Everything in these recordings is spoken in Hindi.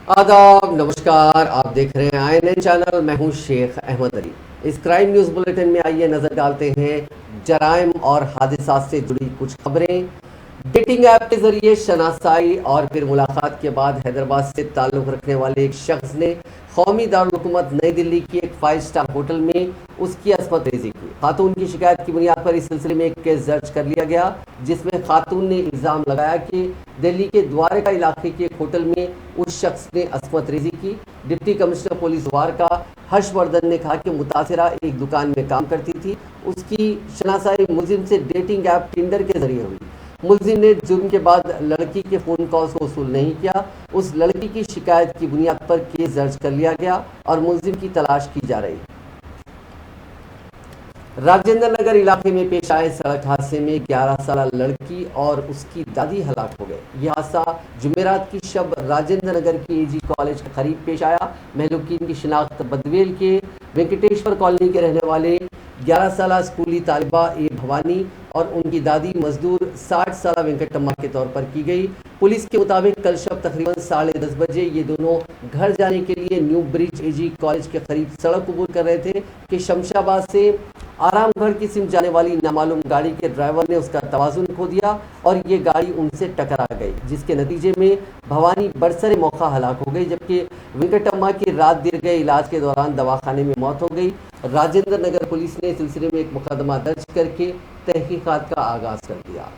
आदाब, नमस्कार। आप देख रहे हैं INN चैनल। मैं हूं शेख अहमद अली। इस क्राइम न्यूज़ बुलेटिन में आइए नज़र डालते हैं जराइम और हादसात से जुड़ी कुछ खबरें। डेटिंग ऐप के जरिए शनासाई और फिर मुलाकात के बाद हैदराबाद से ताल्लुक़ रखने वाले एक शख्स ने कौमी दारुल हुकूमत नई दिल्ली की एक 5 स्टार होटल में उसकी असमत रेजी की। खातून की शिकायत की बुनियाद पर इस सिलसिले में एक केस दर्ज कर लिया गया, जिसमें खातून ने इल्ज़ाम लगाया कि दिल्ली के द्वारका इलाके के एक होटल में उस शख्स ने असमत रेजी की। Deputy commissioner police Dwarka Harshvardhan ने कहा कि मुतासिरा एक दुकान में काम करती थी। उसकी शनासाई मुलजिम से डेटिंग ऐप टिंडर के जरिए हुई। मुलजिम ने जुर्म के बाद लड़की के फ़ोन कॉल्स को वसूल नहीं किया। उस लड़की की शिकायत की बुनियाद पर केस दर्ज कर लिया गया और मुलजिम की तलाश की जा रही। राजेंद्र नगर इलाके में पेश आए सड़क हादसे में 11 साल लड़की और उसकी दादी हलाक हो गए। यह हादसा जुमेरात की शब राजेंद्र नगर के AG कॉलेज के करीब पेश आया। महलूकीन की शिनाख्त बदवेल के वेंकटेश्वर कॉलोनी के रहने वाले 11 साल स्कूली तालिबा ए भवानी और उनकी दादी मजदूर 60 साल वेंकटम्मा के तौर पर की गई। पुलिस के मुताबिक कल शब तकरीबन 10:30 बजे ये दोनों घर जाने के लिए न्यू ब्रिज AG कॉलेज के करीब सड़क अबूर कर रहे थे कि शमशाबाद से आरामगढ़ की सिम जाने वाली नामालूम गाड़ी के ड्राइवर ने उसका तवाजुन खो दिया और ये गाड़ी उनसे टकरा गई, जिसके नतीजे में भवानी बरसरे मौका हलाक हो गई, जबकि वेंकटम्मा की रात देर गए इलाज के दौरान दवाखाने में मौत हो गई। राजेंद्र नगर पुलिस ने इस सिलसिले में एक मुकदमा दर्ज करके तहकीकात का आगाज कर दिया।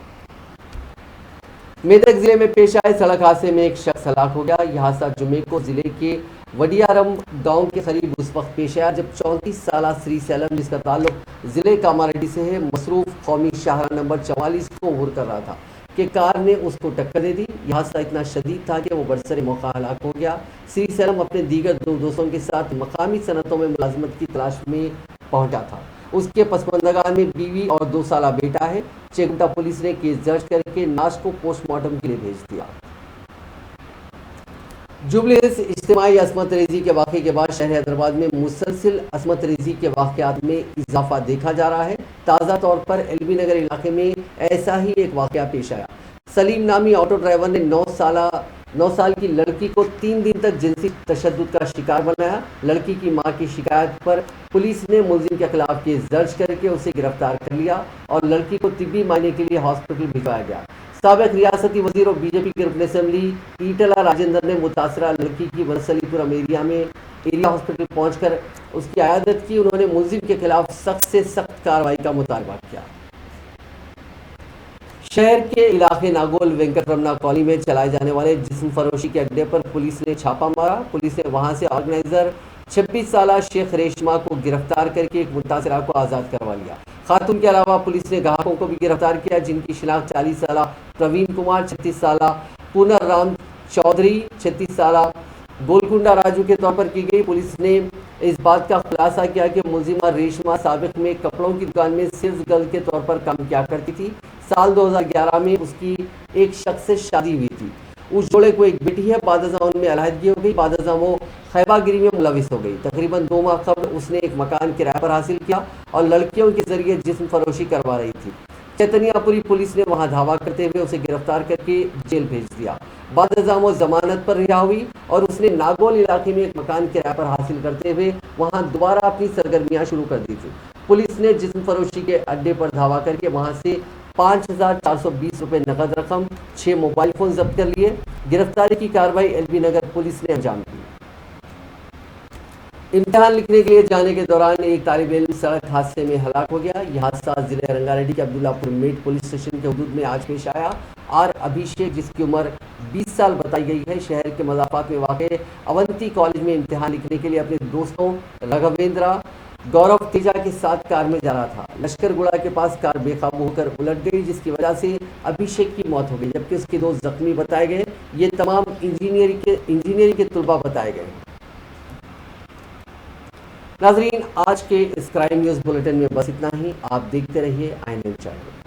मेदक जिले में पेश आए सड़क हादसे में एक शख्स हलाक हो गया। यह हादसा जुमे को जिले के वडियारम गांव के करीब उस वक्त पेश आया जब 34 साल श्री सैलम, जिसका ताल्लुक जिले कामारेड्डी से है, मसरूफ कौमी शाहरा नंबर 44 को अबूर कर रहा था कि कार ने उसको टक्कर दे दी। यह हादसा इतना शदीद था कि वो बरसरे मौका हलाक हो गया। श्री सैलम अपने दीगर दो दोस्तों के साथ मकामी सनतों में मुलाजमत की तलाश में पहुंचा था। उसके पसमंदगान में बीवी और 2 साल बेटा है। चेकुटा पुलिस ने केस दर्ज करके लाश को पोस्टमार्टम के लिए भेज दिया। जुबली हिल्स इज्तिमाई असमत रेजी के वाक़े के बाद शहर हैदराबाद में मुसलसिल असमत रेजी के वाक़यात में इजाफा देखा जा रहा है। ताज़ा तौर पर LB नगर इलाके में ऐसा ही एक वाक़या पेश आया। सलीम नामी ऑटो ड्राइवर ने 9 साल की लड़की को 3 दिन तक जिनसी तशद्दुद का शिकार बनाया। लड़की की मां की शिकायत पर पुलिस ने मुलजिम के खिलाफ केस दर्ज करके उसे गिरफ्तार कर लिया और लड़की को तिब्बी मायने के लिए हॉस्पिटल भिजवाया गया। साबिक रियासती वजीर और BJP के रुकन असेंबली ईटला राजेंद्र ने मुतासरा लड़की की वसलीपुरम एरिया हॉस्पिटल पहुंचकर उसकी आयादत की। उन्होंने मुलजिम के खिलाफ सख्त से सख्त कार्रवाई का मुतालबा किया। शहर के इलाके नागोल वेंकट रमना कॉलोनी में चलाए जाने वाले जिस्म फरोशी के अड्डे पर पुलिस ने छापा मारा। पुलिस ने वहां से ऑर्गेनाइजर 26 साल शेख रेशमा को गिरफ्तार करके एक मुतासिरा को आज़ाद करवा लिया। खातून के अलावा पुलिस ने ग्राहकों को भी गिरफ्तार किया, जिनकी शिनाख्त 40 साल प्रवीण कुमार, 36 साल पुनर राम चौधरी, 36 साल गोलकुंडा राजू के तौर पर की गई। पुलिस ने इस बात का खुलासा किया कि मुलजिमा रेशमा साबिक में कपड़ों की दुकान में सेल्स गर्ल के तौर पर काम किया करती थी। साल 2011 में उसकी एक शख्स से शादी हुई थी। उस जोड़े को एक बेटी है। बाद उनमें अलहदगी हो गई। बाद वो खैबागिरी में मुलविस हो गई। तकरीबन 2 माह कबल उसने एक मकान किराए पर हासिल किया और लड़कियों के जरिए जिस्म फरोशी करवा रही थी। चैतन्यापुरी पुलिस ने वहां धावा करते हुए उसे गिरफ्तार करके जेल भेज दिया। बाद वो जमानत पर रिहा हुई और उसने नागौल इलाके में एक मकान किराए पर हासिल करते हुए वहां दोबारा अपनी सरगर्मियां शुरू कर दी थी। पुलिस ने जिस्म फरोशी के अड्डे पर धावा करके वहां से 5,420 रुपये नकद रकम, 6 मोबाइल फोन जब्त कर लिए। गिरफ्तारी की कार्रवाई LB नगर पुलिस ने अंजाम दी। इम्तिहान लिखने के लिए जाने के दौरान एक तालिब इल्म सड़क हादसे में हलाक हो गया। यह हादसा जिले रंगारेड्डी के अब्दुल्लापुर मेट पुलिस स्टेशन के हदूद में आज पेश आया। अभिषेक, जिसकी उम्र 20 साल बताई गई है, शहर के मज़ाफ़ात में वाक़ अवंती कॉलेज में इम्तिहान लिखने के लिए अपने दोस्तों राघवेंद्र गौरव तेजा के साथ कार में जा रहा था। लश्करगुड़ा के पास कार बेकाबू होकर उलट गई, जिसकी वजह से अभिषेक की मौत हो गई, जबकि उसके 2 जख्मी बताए गए। ये तमाम इंजीनियरिंग के तलबा बताए गए। नाजरीन, आज के इस क्राइम न्यूज़ बुलेटिन में बस इतना ही। आप देखते रहिए INN चैनल।